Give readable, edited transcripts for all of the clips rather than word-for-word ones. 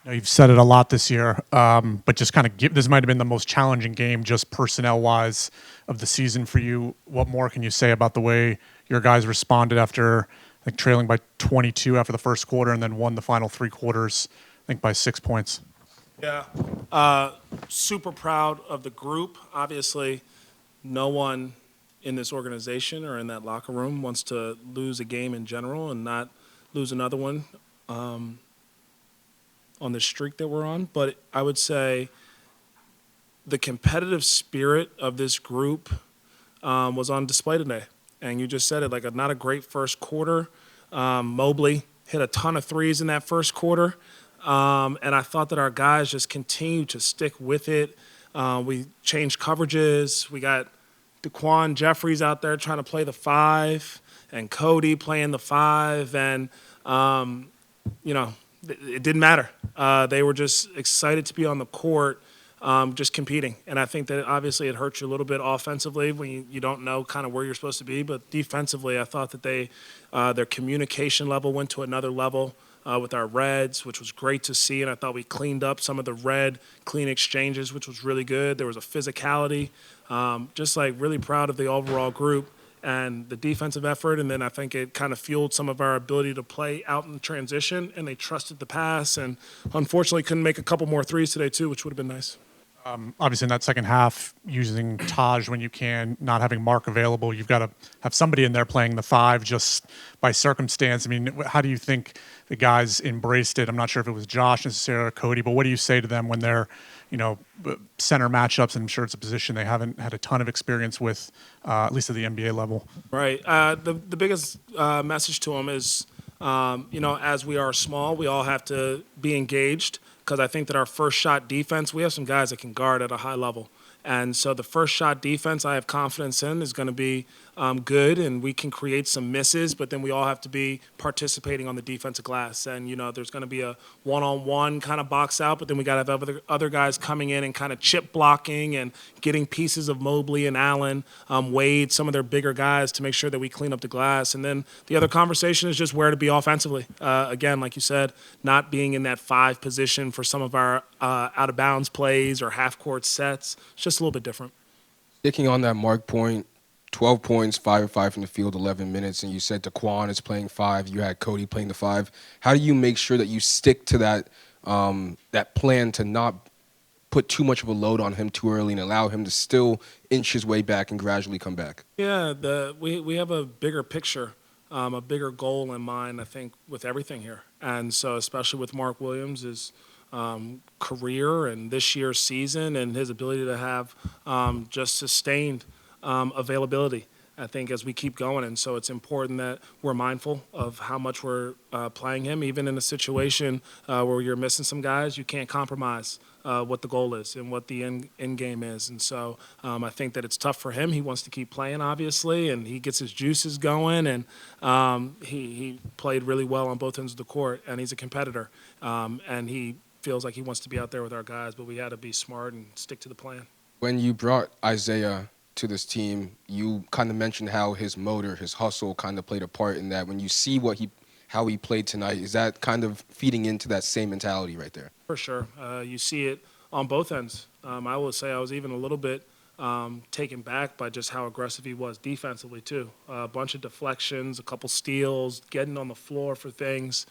Know, you've said it a lot this year, but just kind of this might have been the most challenging game, just personnel-wise, of the season for you. What more can you say about the way your guys responded after, I think, trailing by 22 after the first quarter, and then won the final three quarters, I think, by 6 points? Yeah. Super proud of the group. Obviously, no one in this organization or in that locker room wants to lose a game in general and not lose another one on the streak that we're on. But I would say the competitive spirit of this group was on display today. And you just said it, like not a great first quarter. Mobley hit a ton of threes in that first quarter. And I thought that our guys just continued to stick with it. We changed coverages. We got Dequan Jeffries out there trying to play the five and Cody playing the five. And, it didn't matter. They were just excited to be on the court, just competing. And I think that obviously it hurts you a little bit offensively when you don't know kind of where you're supposed to be. But defensively, I thought that their communication level went to another level with our Reds, which was great to see. And I thought we cleaned up some of the red clean exchanges, which was really good. There was a physicality. Just like really proud of the overall group and the defensive effort. And then I think it kind of fueled some of our ability to play out in transition, and they trusted the pass. And unfortunately couldn't make a couple more threes today too, which would have been nice. Obviously, in that second half, using Taj when you can, not having Mark available, you've got to have somebody in there playing the five just by circumstance. I mean, how do you think the guys embraced it? I'm not sure if it was Josh necessarily or Cody, but what do you say to them when they're, center matchups? And I'm sure it's a position they haven't had a ton of experience with, at least at the NBA level. Right. The biggest message to them is, as we are small, we all have to be engaged, because I think that our first shot defense, we have some guys that can guard at a high level. And so the first shot defense I have confidence in is going to be good, and we can create some misses, but then we all have to be participating on the defensive glass. And, there's going to be a one-on-one kind of box out, but then we got to have other guys coming in and kind of chip blocking and getting pieces of Mobley and Allen, Wade, some of their bigger guys, to make sure that we clean up the glass. And then the other conversation is just where to be offensively. Again, like you said, not being in that five position for some of our out-of-bounds plays or half-court sets. It's just a little bit different. Sticking on that Mark point, 12 points, 5 of 5 from the field, 11 minutes, and you said Dequan is playing five. You had Cody playing the five. How do you make sure that you stick to that plan to not put too much of a load on him too early and allow him to still inch his way back and gradually come back? Yeah, we have a bigger picture, a bigger goal in mind, I think, with everything here. And so especially with Mark Williams' career and this year's season and his ability to have just sustained availability, I think, as we keep going. And so it's important that we're mindful of how much we're playing him. Even in a situation where you're missing some guys, you can't compromise what the goal is and what the end game is. And so I think that it's tough for him. He wants to keep playing, obviously, and he gets his juices going. And he played really well on both ends of the court, and he's a competitor. And he feels like he wants to be out there with our guys, but we had to be smart and stick to the plan. When you brought Isaiah to this team, you kind of mentioned how his motor, his hustle kind of played a part in that. When you see how he played tonight, is that kind of feeding into that same mentality right there? For sure. You see it on both ends. I will say I was even a little bit taken back by just how aggressive he was defensively, too. A bunch of deflections, a couple steals, getting on the floor for things.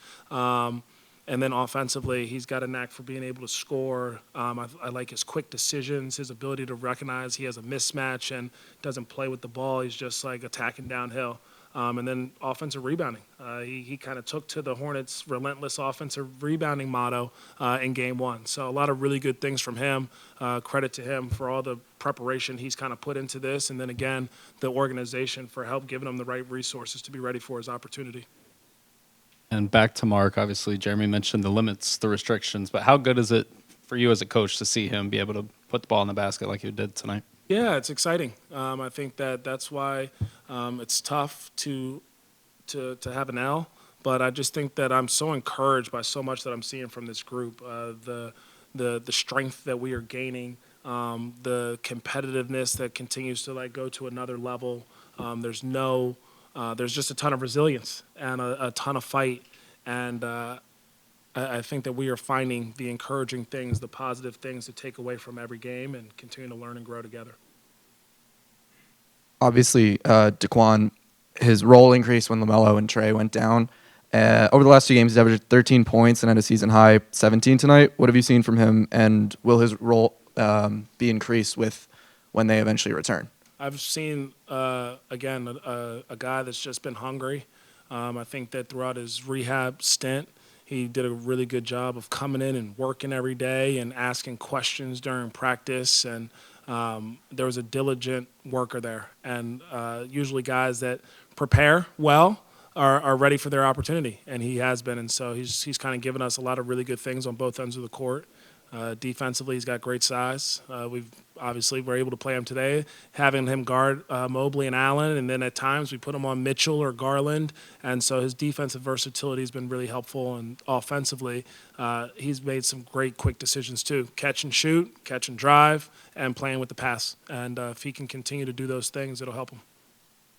And then offensively, he's got a knack for being able to score. I like his quick decisions, his ability to recognize he has a mismatch and doesn't play with the ball. He's just like attacking downhill. And then offensive rebounding. He kind of took to the Hornets' relentless offensive rebounding motto in Game 1. So a lot of really good things from him. Credit to him for all the preparation he's kind of put into this. And then, again, the organization for help giving him the right resources to be ready for his opportunity. And back to Mark, obviously, Jeremy mentioned the limits, the restrictions, but how good is it for you as a coach to see him be able to put the ball in the basket like you did tonight? Yeah, it's exciting. I think that's why it's tough to have an L, but I just think that I'm so encouraged by so much that I'm seeing from this group, the strength that we are gaining, the competitiveness that continues to go to another level. There's just a ton of resilience and a ton of fight, and I think that we are finding the encouraging things, the positive things to take away from every game and continue to learn and grow together. Obviously, Dequan, his role increased when LaMelo and Trey went down. Over the last 2 games, he's averaged 13 points and had a season high 17 tonight. What have you seen from him, and will his role be increased with when they eventually return? I've seen, again, a guy that's just been hungry. I think that throughout his rehab stint, he did a really good job of coming in and working every day and asking questions during practice. And there was a diligent worker there. And usually guys that prepare well are ready for their opportunity, and he has been. And so he's kind of given us a lot of really good things on both ends of the court. Defensively, he's got great size. We're able to play him today, having him guard Mobley and Allen, and then at times we put him on Mitchell or Garland, and so his defensive versatility has been really helpful. And offensively, he's made some great quick decisions too: catch and shoot, catch and drive, and playing with the pass. And if he can continue to do those things, it'll help him.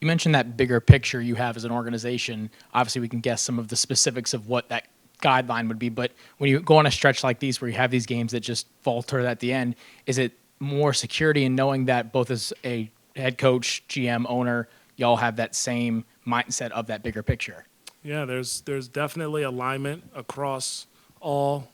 You mentioned that bigger picture you have as an organization. Obviously, we can guess some of the specifics of what that guideline would be, but when you go on a stretch like these where you have these games that just falter at the end, is it more security in knowing that both as a head coach, GM, owner, y'all have that same mindset of that bigger picture? Yeah, there's definitely alignment across all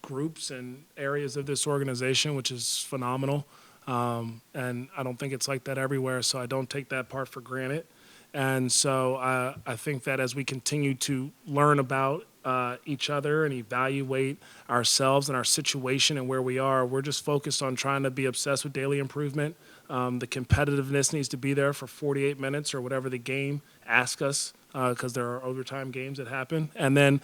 groups and areas of this organization, which is phenomenal. And I don't think it's like that everywhere, so I don't take that part for granted. And so I think that as we continue to learn about each other and evaluate ourselves and our situation and where we are, we're just focused on trying to be obsessed with daily improvement. The competitiveness needs to be there for 48 minutes or whatever the game asks us, because there are overtime games that happen. And then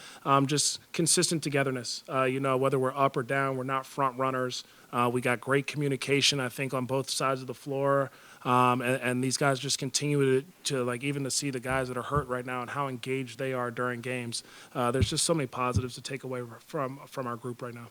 just consistent togetherness. Whether we're up or down, we're not front runners. We got great communication, I think, on both sides of the floor. And these guys just continue to like, even to see the guys that are hurt right now and how engaged they are during games. There's just so many positives to take away from our group right now.